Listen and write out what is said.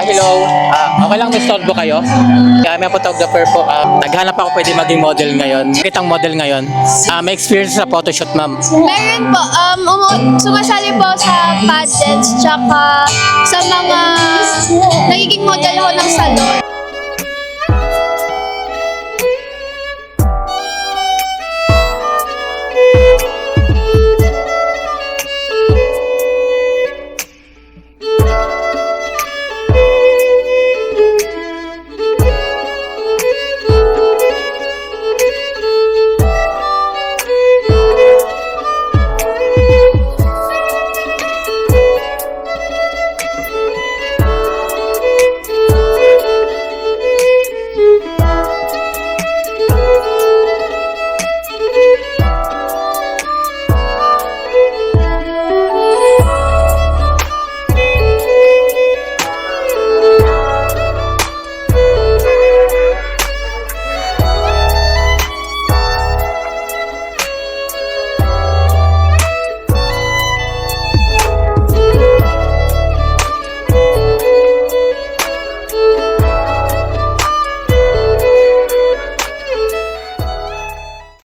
Hello. Okay lang, may storbo kayo? May photographer po. Naghanap ako pwede maging model ngayon. Kitang model ngayon. May experience sa photoshoot, ma'am. Meron po, sumasali po sa pageants, tsaka sa mga nagiging model ho ng salon.